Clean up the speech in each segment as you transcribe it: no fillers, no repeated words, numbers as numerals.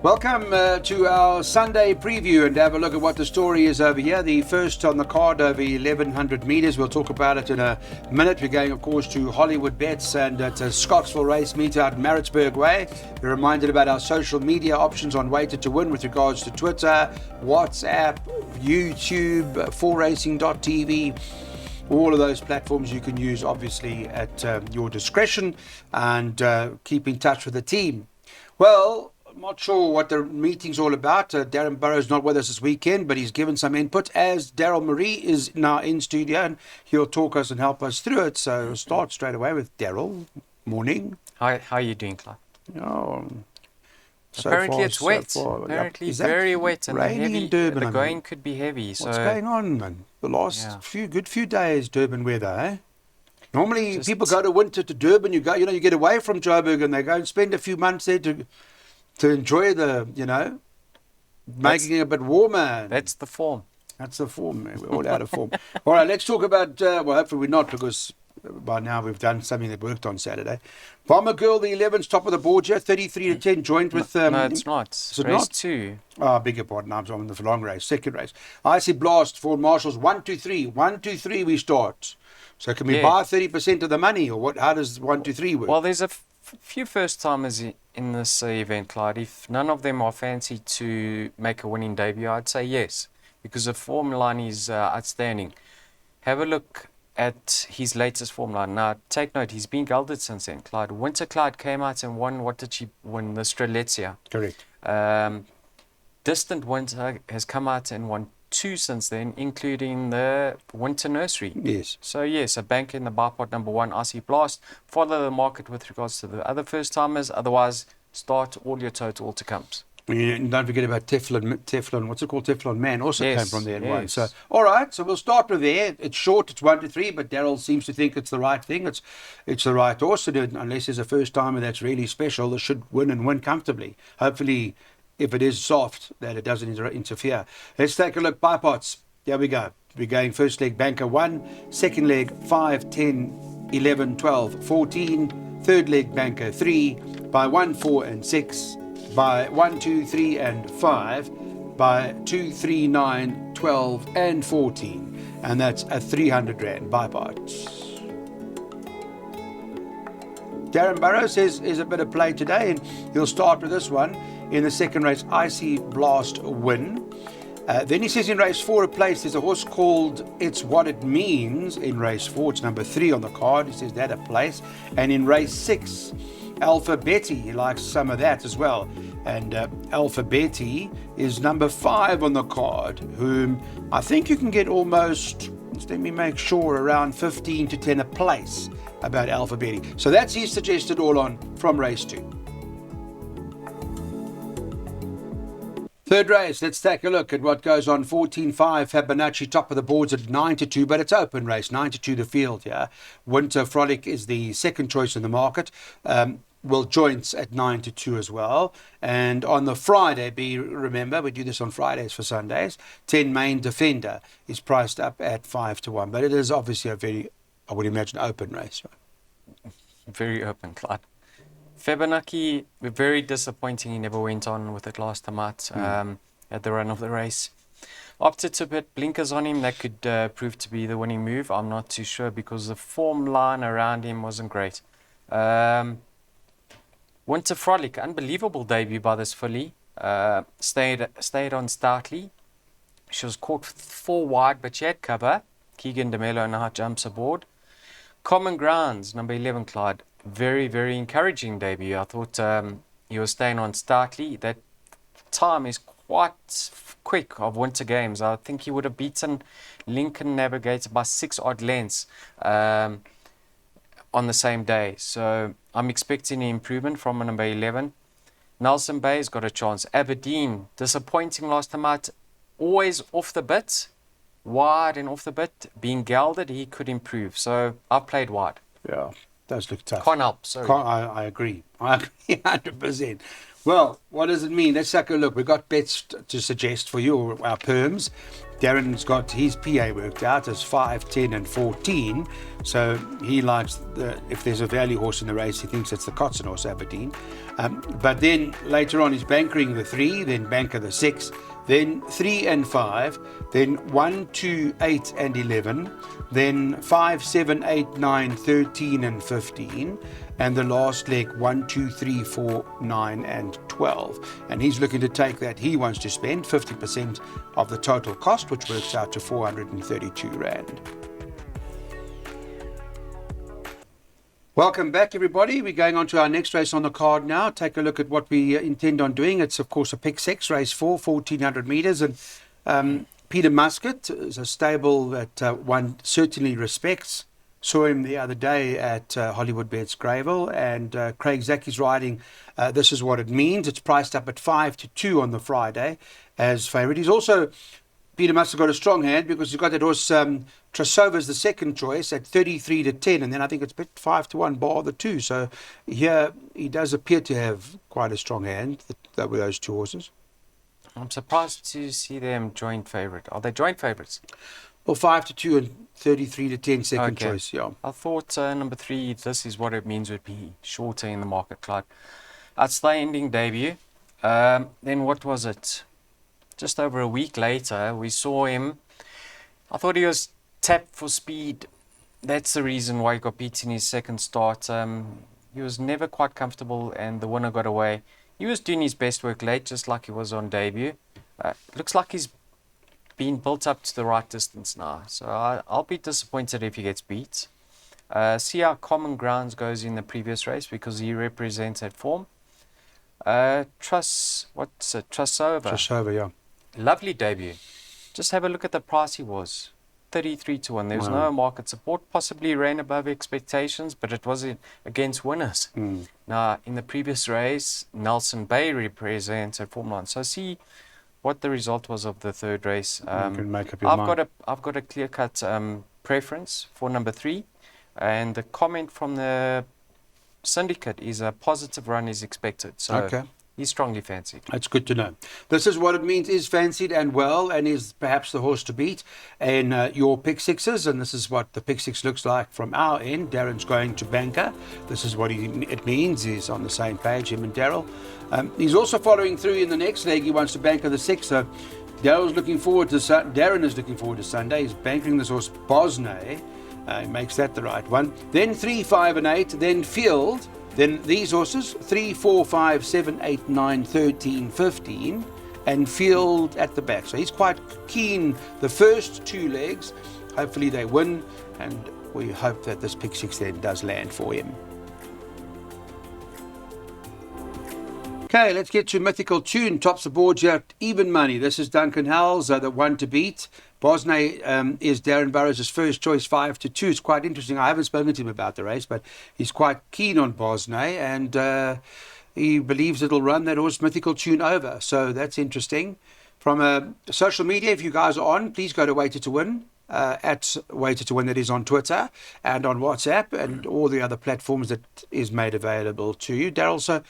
Welcome to our Sunday preview and have a look at what the story is over here. The first on the card over 1100 metres. We'll talk about it in a minute. We're going, of course, to Hollywood Bets and it's a Scottsville race meet out Maritzburg Way. We're reminded about our social media options on Weighted to Win with regards to Twitter, WhatsApp, YouTube, 4racing.tv. All of those platforms you can use, obviously, at your discretion and keep in touch with the team. Well, I'm not sure what the meeting's all about. Darren Burrow's not with us this weekend, but he's given some input, as Daryl Marie is now in studio, and he'll talk us and help us through it. So we'll start straight away with Daryl. Morning. How are you doing, Clive? Oh, apparently it's wet. Apparently very wet and heavy. In Durban, the going could be heavy. What's going on, man? The last few days, Durban weather, eh? Normally people go to winter to Durban. You get away from Joburg and they go and spend a few months there to enjoy the, making it a bit warmer. That's the form. That's the form, man. We're all out of form. All right, let's talk about, hopefully we're not, because by now we've done something that worked on Saturday. Bomber Girl, the 11's top of the board here, 33-10, joined with... no, it's not. Is it race 2. Oh, beg your pardon, I'm on the long race, second race. Icy Blast for Marshall's 1-2-3. 1-2-3 we start. So can we buy 30% of the money, or what? How does 1-2-3 work? Well, there's a few first-timers in this event, Clyde. If none of them are fancy to make a winning debut, I'd say yes, because the form line is outstanding. Have a look at his latest form line. Now, take note, he's been gelded since then, Clyde. Winter Clyde came out and won, what did she win? The Strelitzia. Correct. Distant Winter has come out and won 2 since then, including the Winter Nursery. Yes. So yes, a bank in the bipod number 1, Icy Blast. Follow the market with regards to the other first timers. Otherwise, start all your total to comes. And don't forget about Teflon, what's it called? Teflon Man also came from there at one. So, all right, so we'll start with there. It's short, it's 1-3, but Daryl seems to think it's the right thing. It's the right horse to do it, unless there's a first timer that's really special that should win and win comfortably. Hopefully, if it is soft, that it doesn't interfere. Let's take a look. Bipods. There we go. We're going first leg banker 1, second leg 5, 10, 11, 12, 14, third leg banker 3, by 1, 4 and 6, by 1, 2, 3 and 5, by 2, 3, 9, 12 and 14. And that's a 300 Rand bipods. Darren Burrows says is a bit of play today, and he'll start with this one. In the second race, Icy Blast win. Then he says in race 4, a place, there's a horse called It's What It Means in race 4. It's number 3 on the card. He says that a place. And in race 6, Alpha Betty, he likes some of that as well. And Alpha Betty is number 5 on the card, whom I think you can get almost, let me make sure, around 15 to 10 a place about Alpha Betty. So that's his suggested all on from race 2. Third race, let's take a look at what goes on. 14-5, Fibonacci top of the boards at 9-2, but it's open race, 9-2 the field here. Winter Frolic is the second choice in the market. Will Joints at 9-2 as well. And on the Friday, remember, we do this on Fridays for Sundays, 10 Main Defender is priced up at 5-1. But it is obviously a very, I would imagine, open race. Right? Very open, Clyde. Fibonacci, very disappointing. He never went on with it last time out at the run of the race. Opted to put blinkers on him. That could prove to be the winning move. I'm not too sure because the form line around him wasn't great. Winter Frolic, unbelievable debut by this filly. Stayed on stoutly. She was caught 4 wide, but she had cover. Keegan DeMello now jumps aboard. Common Grounds, number 11, Clyde. Very, very encouraging debut. I thought he was staying on stoutly. That time is quite quick of winter games. I think he would have beaten Lincoln Navigator by 6 odd lengths on the same day. So I'm expecting an improvement from number 11. Nelson Bay's got a chance. Aberdeen, disappointing last time out. Always off the bit, wide and off the bit. Being gelded, he could improve. So I've played wide. Yeah. Does look tough. Can't help, sorry. I agree. I agree 100%. Well, what does it mean? Let's take a look. We've got bets to suggest for you, our perms. Darren's got his PA worked out as 5, 10 and 14. So he likes, if there's a value horse in the race, he thinks it's the Kotzen horse, Aberdeen. But then later on he's bankering the 3, then banker the 6, then 3 and 5, then 1, 2, 8 and 11, then 5, 7, 8, 9, 13 and 15, and the last leg 1, 2, 3, 4, 9 and 12. And he's looking to take that. He wants to spend 50% of the total cost, which works out to 432 Rand. Welcome back, everybody. We're going on to our next race on the card now. Take a look at what we intend on doing. It's, of course, a pick 6, race 4, 1,400 metres. And Peter Muscat is a stable that one certainly respects. Saw him the other day at Hollywood Bets Greyville. And Craig Zaki's riding This Is What It Means. It's priced up at 5-2 on the Friday as favourite. He's also... Peter must have got a strong hand because he's got that horse Trasova's the second choice at 33-10, and then I think it's bet 5-1 bar the 2. So here he does appear to have quite a strong hand with those two horses. I'm surprised to see them joint favourite. Are they joint favourites? Well, 5-2 and 33-10 second Okay. choice. Yeah. I thought number 3, This Is What It Means, would be shorter in the market, Clyde. Outstanding debut. Then what was it? Just over a week later, we saw him. I thought he was tapped for speed. That's the reason why he got beaten in his second start. He was never quite comfortable, and the winner got away. He was doing his best work late, just like he was on debut. Looks like he's been built up to the right distance now. So I'll be disappointed if he gets beat. See how Common Grounds goes in the previous race because he represents that form. Trusova. Trasova, yeah. Lovely debut. Just have a look at the price he was. 33-1. There was Wow. no market support. Possibly ran above expectations, but it was against winners. Now, in the previous race, Nelson Bay represents at Formula 1. So see what the result was of the third race. You can make up your mind. I've got a clear-cut preference for number 3. And the comment from the syndicate is a positive run is expected. So Okay. he's strongly fancied. That's good to know. This Is What It Means is fancied and well, and is perhaps the horse to beat in your pick 6s. And this is what the pick 6 looks like from our end. Darren's going to banker. This is what it means. He's on the same page, him and Daryl. He's also following through in the next leg. He wants to banker the 6. So Darren is looking forward to Sunday. He's bankering this horse Bosnay. He makes that the right one. Then 3, 5 and 8. Then Field. Then these horses, 3, 4, 5, 7, 8, 9, 13, 15, and Field at the back. So he's quite keen the first 2 legs. Hopefully they win, and we hope that this pick 6 then does land for him. Okay, let's get to Mythical Tune. Tops the board here at even money. This is Duncan Howells, the one to beat. Bosnay is Darren Burrows' first choice, 5-2. It's quite interesting. I haven't spoken to him about the race, but he's quite keen on Bosnay, and he believes it'll run that horse Mythical Tune over. So that's interesting. From social media, if you guys are on, please go to Waiter to Win. At Waiter to Win, that is on Twitter and on WhatsApp and all the other platforms that is made available to you. Daryl, so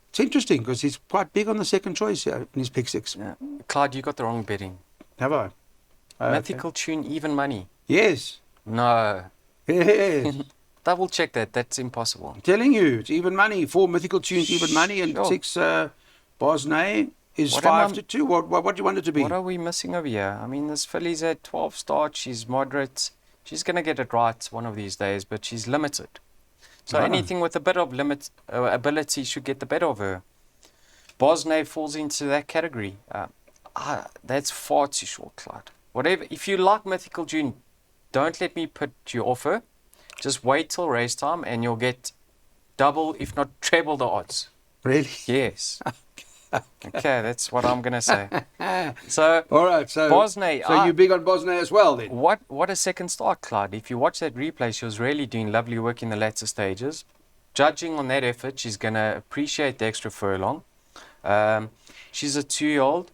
it's interesting because he's quite big on the second choice here in his pick 6. Yeah. Clyde, you got the wrong betting. Have I? Mythical Tune, even money. Yes. No. Yes. Double check that. That's impossible. I'm telling you, it's even money. 4 Mythical Tunes, even money, and Sure. 6 Bosnay is What am I- 5-2. What do you want it to be? What are we missing over here? I mean, this filly's at 12 starts. She's moderate. She's going to get it right one of these days, but she's limited. So Ah. anything with a bit of ability should get the better of her. Bosnay falls into that category. That's far too short, Clyde. Whatever. If you like Mythical June, don't let me put you off her. Just wait till race time and you'll get double, if not treble the odds. Really? Yes. Okay, that's what I'm going to say. So, All right. So Bosnay, So you're big on Bosnay as well, then? what a second start, Clyde. If you watch that replay, she was really doing lovely work in the latter stages. Judging on that effort, she's going to appreciate the extra furlong. She's a 2-year-old.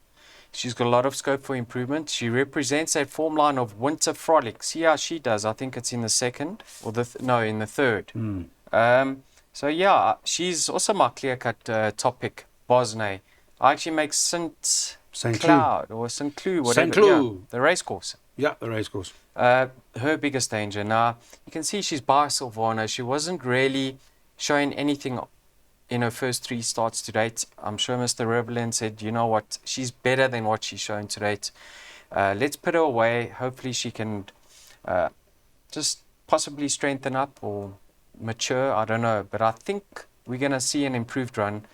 She's got a lot of scope for improvement. She represents that form line of Winter Frolic. See how she does. I think it's in the second or in the third. So yeah, she's also my clear-cut top pick. Bosnay. I actually make St. Cloud or St. Cloud, whatever. St. Cloud. Yeah, the racecourse. Yeah, the racecourse. Her biggest danger. Now, you can see she's by Silvano. She wasn't really showing anything in her first 3 starts to date. I'm sure Mr. Reveland said, you know what, she's better than what she's shown to date. Let's put her away. Hopefully she can just possibly strengthen up or mature. I don't know. But I think we're going to see an improved run.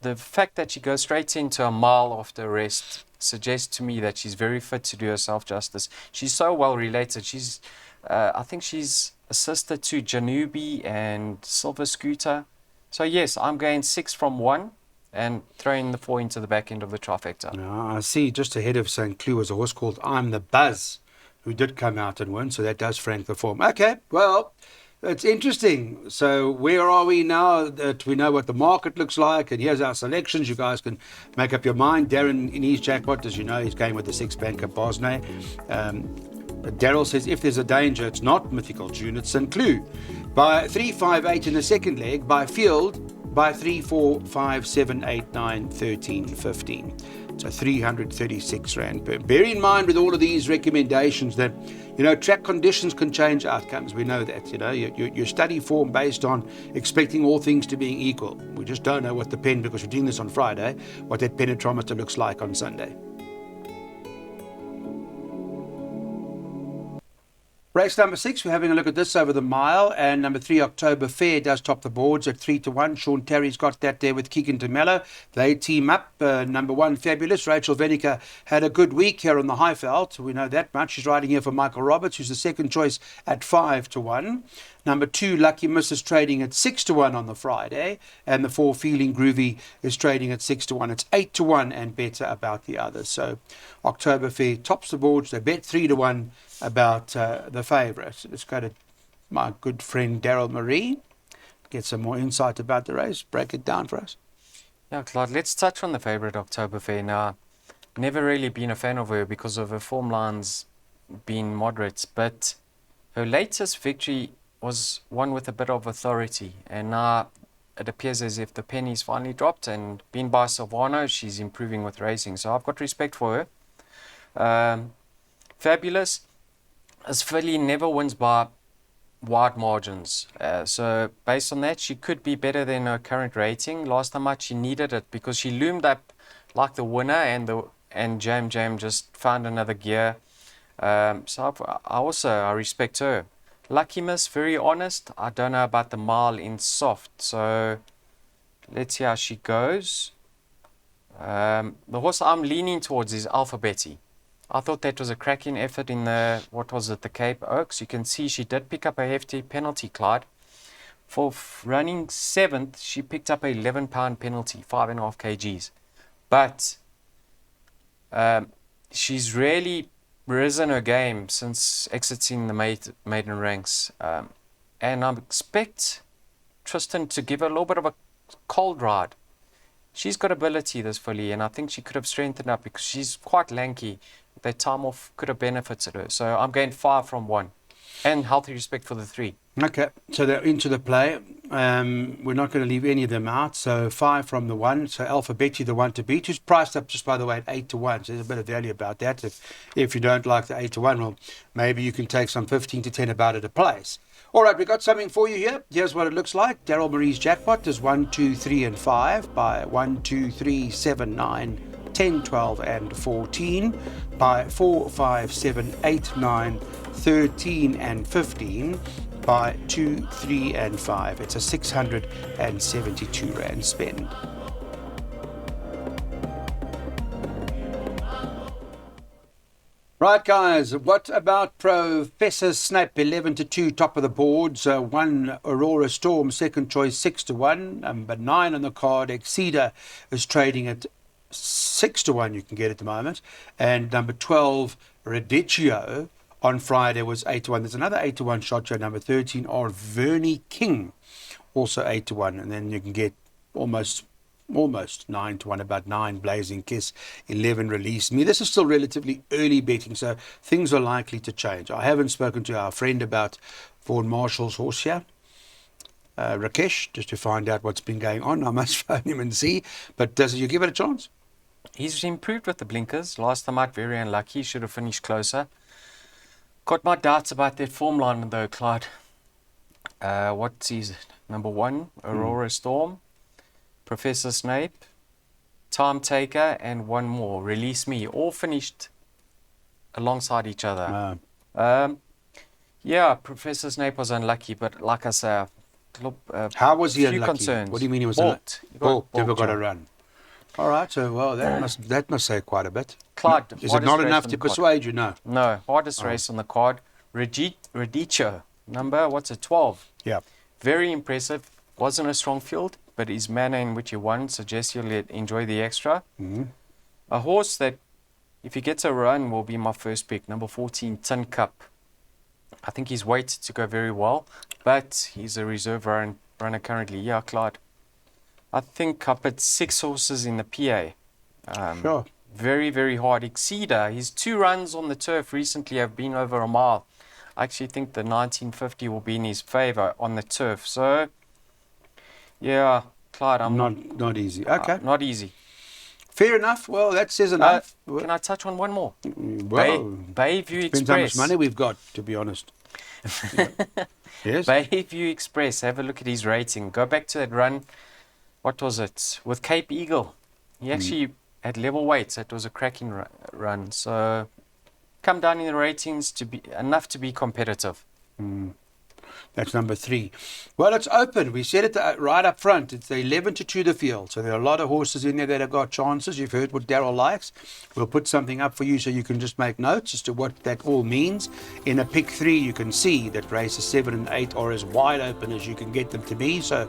The fact that she goes straight into a mile after a rest suggests to me that she's very fit to do herself justice. She's so well related. I think she's a sister to Janubi and Silver Scooter. So yes, I'm going 6 from 1 and throwing the 4 into the back end of the trifecta. Now, I see just ahead of St. Cloud was a horse called I'm the Buzz, who did come out and win, so that does frank the form. Okay, well, it's interesting. So where are we now that we know what the market looks like? And here's our selections. You guys can make up your mind. Darren in his jackpot, as you know, he's going with the 6-banker Bosnay. Daryl says if there's a danger, it's not Mythical June, it's St. Cloud. By 3, 5, 8 in the second leg, by field, by 3, 4, 5, 7, 8, 9, 13, 15. So 336 Rand per. Bear in mind with all of these recommendations that, you know, track conditions can change outcomes. We know that, you know, you study form based on expecting all things to being equal. We just don't know what the pen, because we're doing this on Friday, what that penetrometer looks like on Sunday. Race number 6, we're having a look at this over the mile, and number 3, October Fair, does top the boards at 3 to 1. Sean Terry's got that there with Keegan DeMello. They team up. Number 1, Fabulous. Rachel Venica had a good week here on the Highveld. We know that much. She's riding here for Michael Roberts, who's the second choice at 5 to 1. Number 2, Lucky Miss is trading at 6 to 1 on the Friday, and the 4, Feeling Groovy, is trading at 6 to 1. It's 8 to 1 and better about the others. So October Fair tops the boards. They bet 3 to 1 about the favourite. Let's go to my good friend Daryl Marie, get some more insight about the race. Break it down for us. Yeah, Claude, let's touch on the favourite October Fair. Now, never really been a fan of her because of her form lines being moderate, but her latest victory was one with a bit of authority, and now it appears as if the penny's finally dropped, and being by Silvano, she's improving with racing. So I've got respect for her. Fabulous. As filly never wins by wide margins. So based on that, she could be better than her current rating. Last time out, she needed it because she loomed up like the winner, and Jam just found another gear. So I respect her. Lucky Miss, very honest. I don't know about the mile in soft. So let's see how she goes. The horse I'm leaning towards is Alpha Betty. I thought that was a cracking effort in the Cape Oaks. You can see she did pick up a hefty penalty, Clyde. For running 7th, she picked up a 11-pound penalty, 5.5 kgs. But she's really risen her game since exiting the maiden ranks. And I expect Tristan to give her a little bit of a cold ride. She's got ability, this filly, and I think she could have strengthened up because she's quite lanky. That time off could have benefited her. So I'm going 5 from 1. And healthy respect for the 3. Okay, so they're into the play. We're not going to leave any of them out. So 5 from the 1. So Alpha Betty, the 1 to beat, who's priced up just by the way at 8 to 1. So there's a bit of value about that. If you don't like the 8 to 1, well, maybe you can take some 15 to 10 about it a place. All right, we've got something for you here. Here's what it looks like. Daryl Marie's jackpot is 1, 2, 3, and 5 by 1, 2, 3, 7, 9, 10, 12, and 14 by 4, 5, 7, 8, 9, 13, and 15 by 2, 3, and 5. It's a 672 Rand spend. Right, guys, what about Professor Snap, 11 to 2, top of the boards. 1, Aurora Storm, second choice, 6 to 1. Number 9 on the card, Exceeder, is trading at 6 to 1, you can get at the moment. And number 12, Radicchio, on Friday was 8 to 1. There's another 8 to 1 shot here, number 13, or Vernie King, also 8 to 1. And then you can get almost 9 to 1, about 9 Blazing Kiss, 11 Release Me. This is still relatively early betting, so things are likely to change. I haven't spoken to our friend about Vaughan Marshall's horse here. Rakesh, just to find out what's been going on. I must phone him and see. But does you give it a chance? He's improved with the blinkers. Last time out, very unlucky. Should have finished closer. Got my doubts about that form line though, Clyde. What is it? Number 1, Aurora Storm, Professor Snape, Time Taker, and one more, Release Me. All finished alongside each other. Yeah, Professor Snape was unlucky, but like I say, how was he few unlucky? Concerns. What do you mean he was balked? balked? Never got a run. All right, so well, that must say quite a bit. Clyde, is it not enough to persuade you? No. No, hardest race on the card. Radicho, number, what's it, 12? Yeah. Very impressive. Wasn't a strong field, but his manner in which he won suggests you'll enjoy the extra. Mm-hmm. A horse that, if he gets a run, will be my first pick, number 14, Tin Cup. I think he's weighted to go very well, but he's a reserve runner currently. Yeah, Clyde. I think I put 6 horses in the PA. Sure. Very, very hard. Exceeder, his 2 runs on the turf recently have been over a mile. I actually think the 1950 will be in his favour on the turf. So, yeah, Clyde, I'm not easy. Okay. not easy. Fair enough. Well, that says enough. Can I touch on one more? Well, Bayview Express. depends how much money we've got, to be honest. Yes. Bayview Express. Have a look at his rating. Go back to that run. What was it? With Cape Eagle. He actually had level weights. It was a cracking run. So, come down in the ratings to be enough to be competitive. That's number 3. Well, it's open. We said it right up front. It's 11-2 the field. So there are a lot of horses in there that have got chances. You've heard what Daryl likes. We'll put something up for you so you can just make notes as to what that all means. In a pick 3, you can see that races 7 and 8 are as wide open as you can get them to be. So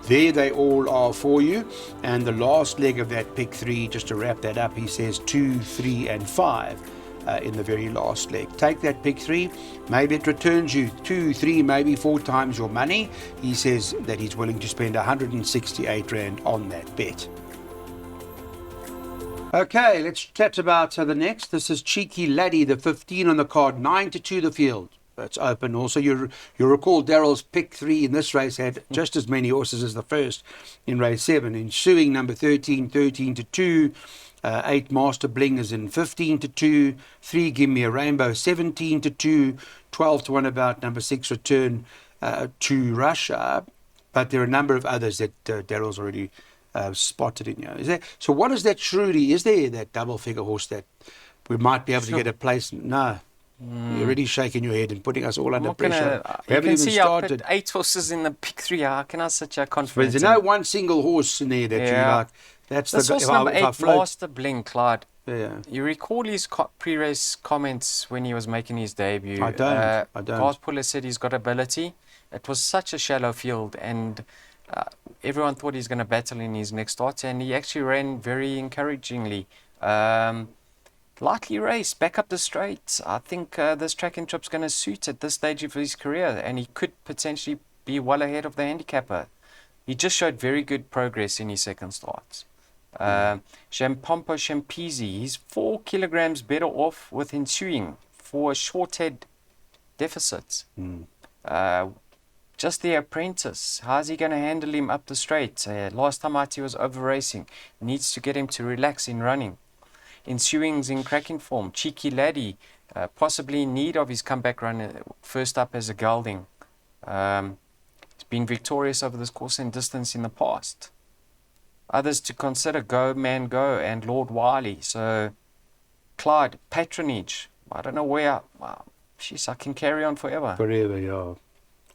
there they all are for you. And the last leg of that pick 3, just to wrap that up, he says 2, 3, and 5. In the very last leg. Take that pick 3. Maybe it returns you 2, 3, maybe 4 times your money. He says that he's willing to spend 168 Rand on that bet. Okay, let's chat about the next. This is Cheeky Laddie, the 15 on the card, 9-2 the field. It's open. Also, you recall Daryl's pick 3 in this race had just as many horses as the first in race 7. Ensuing number 13, 13-2. 8 Master Bling is in 15-2, 3 Give Me a Rainbow 17-2, 12-1 about number 6 Return to Russia. But there are a number of others that Daryl's already spotted in here. So what is that Shruti? Is there that double figure horse that we might be able to get a place? No. You're already shaking your head and putting us all under pressure. We haven't even started. I put 8 horses in the pick 3. How can I such a confidence? But there's no one single horse in there that you like. That's this horse number 8, Master Bling, Clyde. Yeah. You recall his pre-race comments when he was making his debut? I don't. Garth Puller said he's got ability. It was such a shallow field, and everyone thought he's going to battle in his next start, and he actually ran very encouragingly. Lightly raced, back up the straight. I think this track and trip's going to suit at this stage of his career, and he could potentially be well ahead of the handicapper. He just showed very good progress in his second start. Shampompo Shampizi, he's 4 kilograms better off with ensuing for a short head deficit. Just the apprentice, how's he going to handle him up the straight? Last time out he was over racing. Needs to get him to relax in running. Ensuing's in cracking form. Cheeky Laddie, possibly in need of his comeback run, first up as a gelding. He's been victorious over this course and distance in the past. Others to consider, Go Man Go and Lord Wiley. So, Clyde, Patronage. I don't know where. I can carry on forever. Forever, yeah.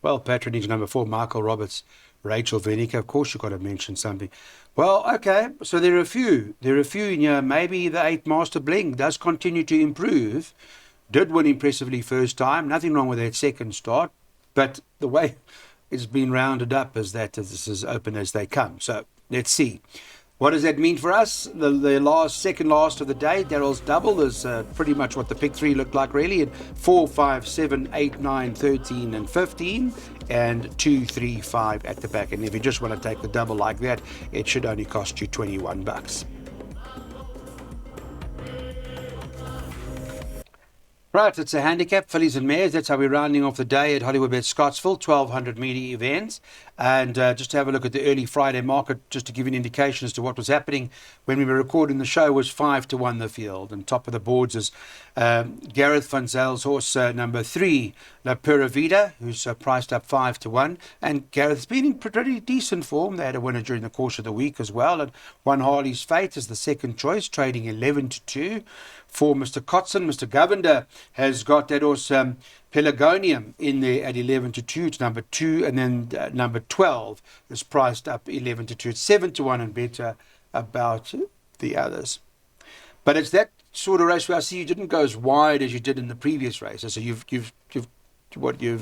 Well, Patronage number 4, Michael Roberts, Rachel Venica. Of course, you've got to mention something. Well, okay. So there are a few. There are a few in here. Maybe the 8 Master Bling does continue to improve. Did win impressively first time. Nothing wrong with that second start. But the way it's been rounded up is that this is open as they come. So let's see. What does that mean for us? The second last of the day, Daryl's double is pretty much what the pick 3 looked like really. And 4, 5, 7, 8, 9, 13 and 15 and 2, 3, 5 at the back. And if you just want to take the double like that, it should only cost you $21. Right, it's a handicap, fillies and mares. That's how we're rounding off the day at Hollywoodbet Scottsville, 1200 meter events. And just to have a look at the early Friday market, just to give you an indication as to what was happening when we were recording the show, was 5-1 the field. And top of the boards is Gareth Van Zyl's horse, number 3, La Pura Vida, who's priced up 5-1. And Gareth's been in pretty decent form. They had a winner during the course of the week as well. And One Harley's Fate is the second choice, trading 11-2. For Mr. Kotson, Mr. Govender has got that horse Pelargonium in there at 11-2. It's number 2, and then number 12 is priced up 11-2. It's 7-1 and better about the others. But it's that sort of race where I see you didn't go as wide as you did in the previous races. So you've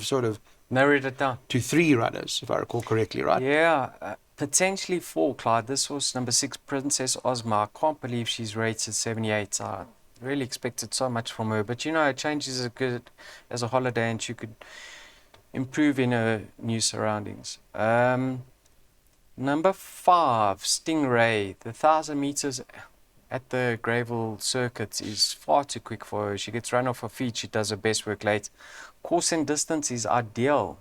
sort of Narrowed it down. to 3 runners, if I recall correctly, right? Yeah, potentially 4, Clyde. This was number 6, Princess Ozma. I can't believe she's rated 78. I really expected so much from her. But, you know, change is as good as a holiday, and she could improve in her new surroundings. Number 5, Stingray. The 1,000 meters at the Greyville circuit is far too quick for her. She gets run off her feet. She does her best work late. Course and distance is ideal.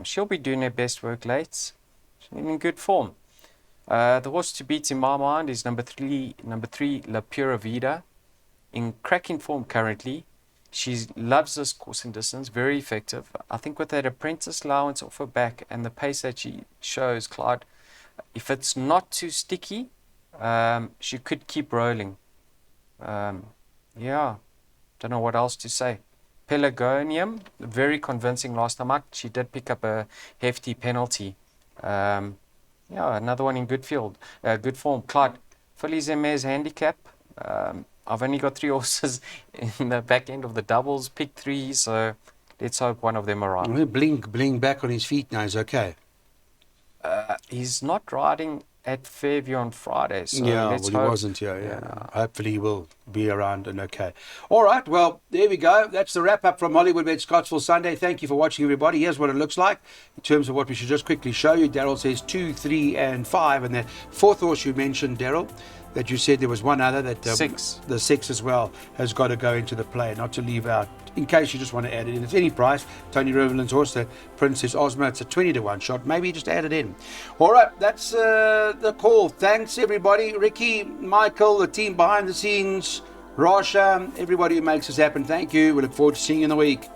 She'll be doing her best work late. She's in good form. The horse to beat in my mind is number 3, La Pura Vida. In cracking form currently. She loves this course and distance, very effective. I think with that apprentice allowance off her back and the pace that she shows, Clyde, if it's not too sticky, she could keep rolling. Yeah, don't know what else to say. Pelargonium, very convincing last time out. She did pick up a hefty penalty. Yeah, another one in good good form. Clyde, Phillies and Mares handicap. I've only got 3 horses in the back end of the doubles, pick 3, so let's hope one of them arrives. Bling back on his feet now is okay. He's not riding at Fairview on Friday, so let's he hope. wasn't here. Yeah. Hopefully he will be around and okay. All right, well, there we go. That's the wrap up from Hollywood Bet Scottsville Sunday. Thank you for watching, everybody. Here's what it looks like in terms of what we should just quickly show you. Daryl says 2, 3, and 5, and the 4th horse you mentioned, Daryl, that you said there was one other that 6. The 6 as well has got to go into the play, not to leave out in case you just want to add it in. It's any price. Tony Riverland's horse, the Princess Ozma, it's a 20-1 shot. Maybe just add it in. All right, that's the call. Thanks, everybody. Ricky, Michael, the team behind the scenes, Rasha, everybody who makes this happen. Thank you. We look forward to seeing you in the week.